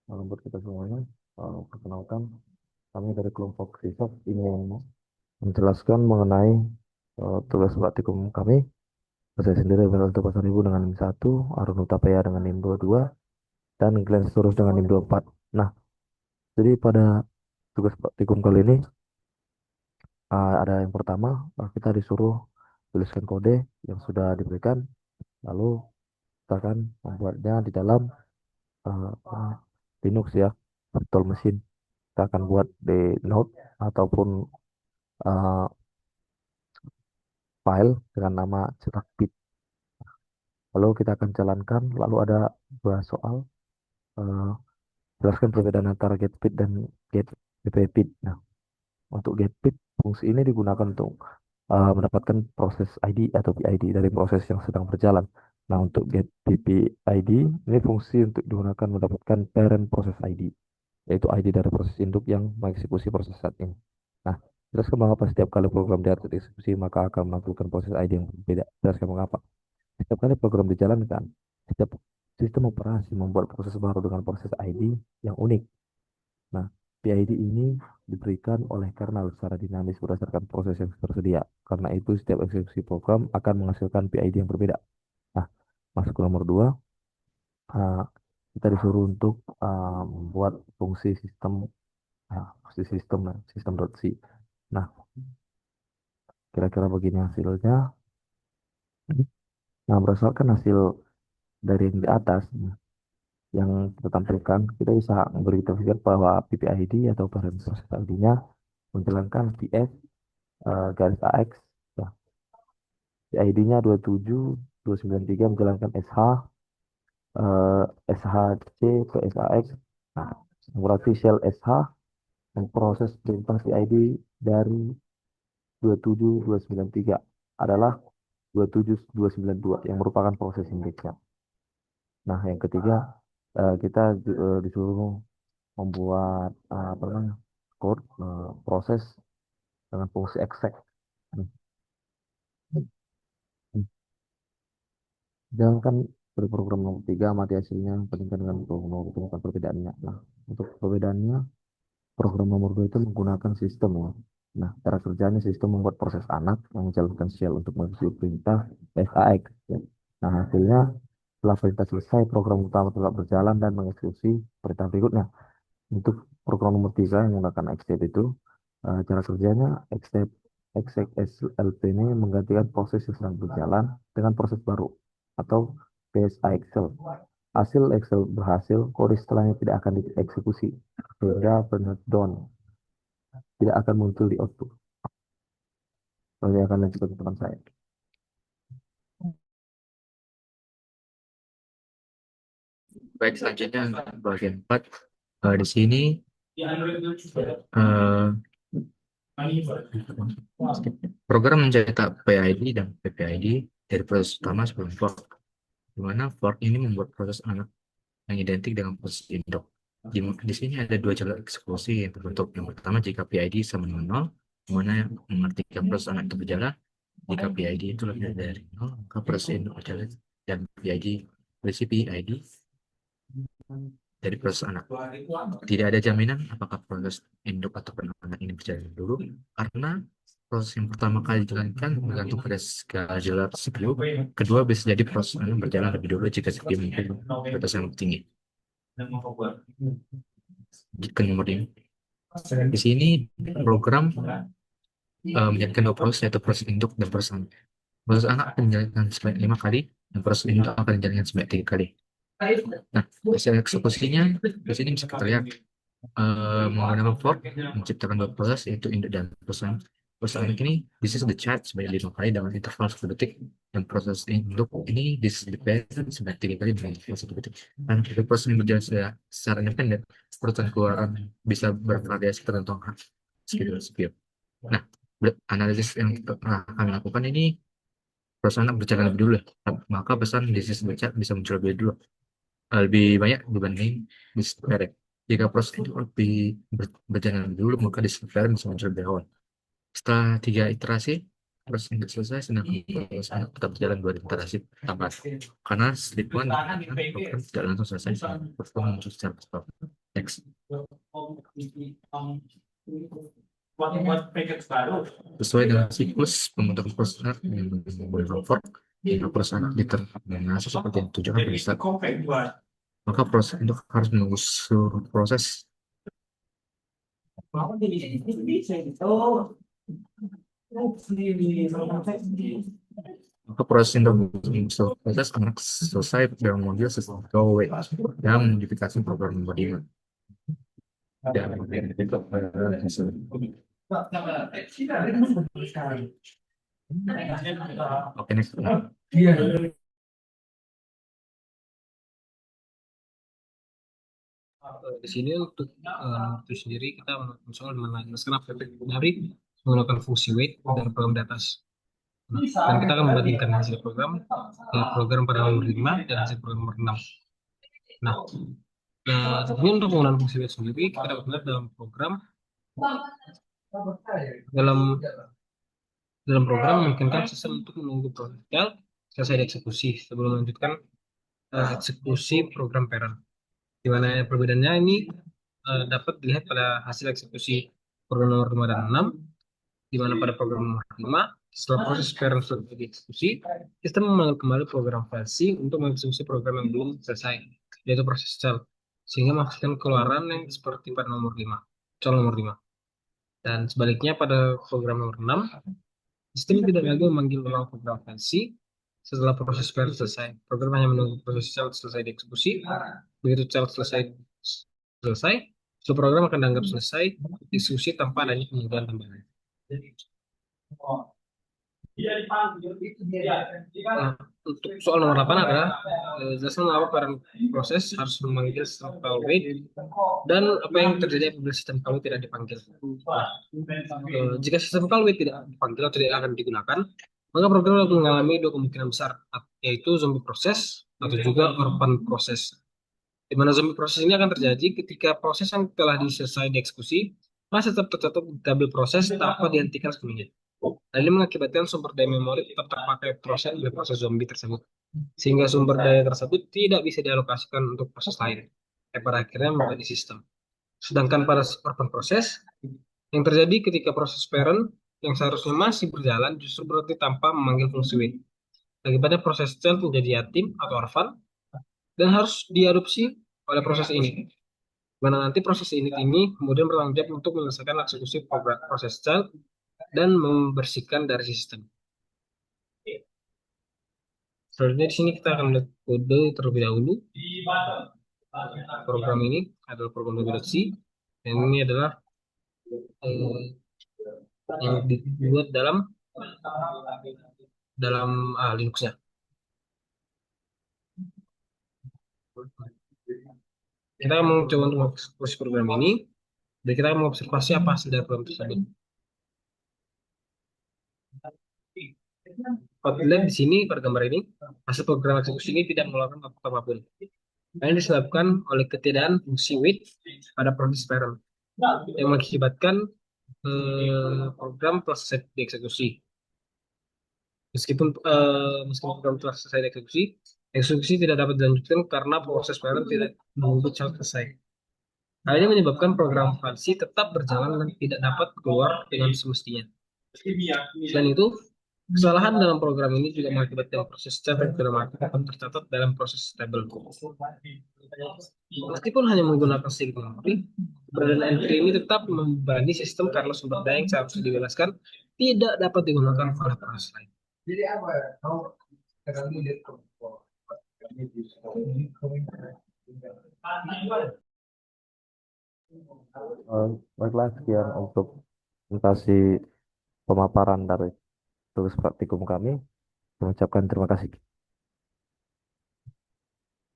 Pertama, buat kita semuanya, perkenalkan, kami dari kelompok riset ingin menjelaskan mengenai tugas praktikum kami. Saya sendiri berasal Pasar Ibu dengan NIM 1, Arun Utapaya dengan NIM 22, dan Glenn Surus dengan NIM 24. Nah, jadi pada tugas praktikum kali ini ada yang pertama, kita disuruh tuliskan kode yang sudah diberikan, lalu kita akan membuatnya di dalam uh, Linux ya, virtual machine. Kita akan buat di Node ataupun uh, file dengan nama cetakbit. Lalu kita akan jalankan, lalu ada dua soal. uh, Jelaskan perbedaan antara getBit dan getPPBit. Nah, untuk getBit, fungsi ini digunakan untuk mendapatkan proses ID atau PID dari proses yang sedang berjalan. Nah, untuk getPPID, ini fungsi untuk digunakan mendapatkan parent proses ID, yaitu ID dari proses induk yang mengeksekusi proses saat ini. Nah, jelaskan mengapa setiap kali program dieksekusi maka akan menampilkan proses ID yang berbeda. Jelaskan mengapa. Setiap kali program dijalankan, setiap sistem operasi membuat proses baru dengan proses ID yang unik. Nah, PID ini diberikan oleh kernel secara dinamis berdasarkan proses yang tersedia. Karena itu, setiap eksekusi program akan menghasilkan PID yang berbeda. Nah, masuk ke nomor 2, uh, kita disuruh untuk membuat fungsi sistem, fungsi sistem.c. Nah, kira-kira begini hasilnya. Nah, berdasarkan hasil dari yang di atas, yang kita tampilkan, kita bisa berpikir bahwa PPID atau parent process ID-nya menjalankan PS garis AX, ya, PID-nya 27293 menjalankan SH, SHC ke SAX. Nah, berarti shell SH memproses perintah PID dari 27293 adalah 27292 yang merupakan proses induknya. Nah, yang ketiga, kita disuruh membuat apa namanya, code proses dengan fungsi exec. Jalankan dari program nomor 3, amati hasilnya, bandingkan dengan program nomor, temukan perbedaannya. Nah, untuk perbedaannya, program nomor 2 itu menggunakan sistem ya. Nah, cara kerjanya sistem membuat proses anak yang menjalankan shell untuk mengeksekusi perintah SAX. Ya. Nah, hasilnya setelah perintah selesai, program utama tetap berjalan dan mengeksekusi perintah berikutnya. Untuk program nomor 3 yang menggunakan exec itu, cara kerjanya exec SLP ini menggantikan proses yang sedang berjalan dengan proses baru atau PSA Excel. Hasil Excel berhasil, kode setelahnya tidak akan dieksekusi sehingga Bernard Down tidak akan muncul di output. Saya akan lanjutkan teman saya. Baik, selanjutnya bagian 4. Di sini eh, program mencetak PID dan PPID dari proses utama sebelum fork, di mana fork ini membuat proses anak yang identik dengan proses induk. Di sini ada dua jalur eksekusi yang terbentuk. Yang pertama, jika PID sama dengan 0, di mana yang mengartikan proses anak itu berjalan. Jika PID itu lebih dari 0, maka proses induk berjalan, dan PID berisi PID dari proses anak. Tidak ada jaminan apakah proses induk atau anak ini berjalan dulu, karena proses yang pertama kali dijalankan bergantung pada skala CPU. Kedua, bisa jadi proses anak berjalan lebih dulu jika CPU memiliki batas yang lebih tinggi. Ke nomor ini. Di sini program menjalankan dua proses, yaitu proses induk dan proses anak. Proses anak akan dijalankan sebanyak 5 kali, dan proses induk akan dijalankan sebanyak 3 kali. Nah, hasil eksekusinya di sini bisa kita lihat menggunakan fork menciptakan dua proses, yaitu induk dan proses. Proses anak ini this is the child sebanyak 5 kali dengan interval 1 detik, dan proses induk ini this is the parent sebanyak 3 kali dengan interval 1 detik. Dan proses ini berjalan secara independen, perututan keluaran bisa bervariasi tergantung schedule CPU. Nah, analisis yang kami lakukan ini, proses anak berjalan lebih dulu, maka pesan this is the child bisa muncul lebih dulu, lebih banyak dibanding disk parent. Jika proses itu berjalan lebih dulu, maka disk parent bisa muncul lebih awal. Setelah 3 iterasi, proses induk selesai, sedangkan proses anak tetap jalan dua iterasi tambahan. Karena slip one program tidak langsung selesai, program muncul secara bertahap. Next. Sesuai dengan siklus pembentukan proses anak yang boleh fork, jika proses anak diterminasi seperti yang ditujukan pada start, maka proses induk harus menunggu seluruh proses. Maka proses induk proses anak selesai dalam modul sejauh yang modifikasi program embodiment. Dan itu oke, next. Di sini untuk itu sendiri kita soal menjelaskan efek dari menggunakan fungsi weight dan program di atas. Nah, dan kita akan membandingkan hasil program pada nomor 5 dan hasil program nomor 6. Nah, ini untuk penggunaan fungsi weight sendiri kita dapat melihat dalam dalam program memungkinkan sistem untuk menunggu proses selesai dieksekusi sebelum melanjutkan eksekusi program parent. Di mana perbedaannya ini dapat dilihat pada hasil eksekusi program nomor 5 dan 6, di mana pada program nomor 5, setelah proses parent selesai dieksekusi, sistem memanggil kembali program file C untuk mengeksekusi program yang belum selesai, yaitu proses child, sehingga menghasilkan keluaran yang seperti pada nomor 5, child nomor 5. Dan sebaliknya pada program nomor 6, sistem tidak lagi memanggil ulang program file C setelah proses parent selesai. Program hanya menunggu proses child selesai dieksekusi. Begitu child selesai, seluruh program akan dianggap selesai dieksekusi tanpa adanya kemudahan tambahan. Nah, untuk soal nomor 8 adalah jelaskan mengapa parent proses harus memanggil sistem call wait dan apa yang terjadi apabila sistem call wait tidak dipanggil. Jika sistem call wait tidak dipanggil atau tidak akan digunakan, maka program akan mengalami dua kemungkinan besar, yaitu zombie proses atau juga orphan proses. Di mana zombie proses ini akan terjadi ketika proses yang telah diselesai dieksekusi masih tetap tercatat double proses tanpa dihentikan sepenuhnya. Hal ini mengakibatkan sumber daya memori tetap terpakai oleh proses zombie tersebut, sehingga sumber daya tersebut tidak bisa dialokasikan untuk proses lain, yang pada akhirnya membebani sistem. Sedangkan pada orphan proses, yang terjadi ketika proses parent yang seharusnya masih berjalan justru berhenti tanpa memanggil fungsi wait. Akibatnya proses child menjadi yatim atau orphan dan harus diadopsi oleh proses ini. Mana nanti proses ini kemudian bertanggung jawab untuk menyelesaikan eksekusi proses child dan membersihkan dari sistem. Selanjutnya di sini kita akan melihat kode terlebih dahulu. Program ini adalah program .c dan ini adalah yang dibuat dalam Linux-nya. Kita akan mencoba untuk mengeksekusi program ini dan kita akan mengobservasi apa hasil dari program tersebut. Kalau dilihat di sini pada gambar ini, hasil program eksekusi ini tidak mengeluarkan output apapun. Ini disebabkan oleh ketiadaan fungsi wait pada proses parent yang mengakibatkan program telah selesai dieksekusi. Meskipun program telah selesai dieksekusi, eksekusi tidak dapat dilanjutkan karena proses parent tidak menunggu child selesai. Hal ini menyebabkan program file C tetap berjalan dan tidak dapat keluar dengan semestinya. Selain itu, kesalahan dalam program ini juga mengakibatkan proses child yang tidak akan tercatat dalam proses stable. Meskipun hanya menggunakan sedikit memori, keberadaan entry ini tetap membebani sistem karena sumber daya yang seharusnya dijelaskan tidak dapat digunakan oleh proses lain. Jadi apa ya? Baiklah, sekian untuk presentasi pemaparan dari tugas praktikum kami. Mengucapkan terima kasih.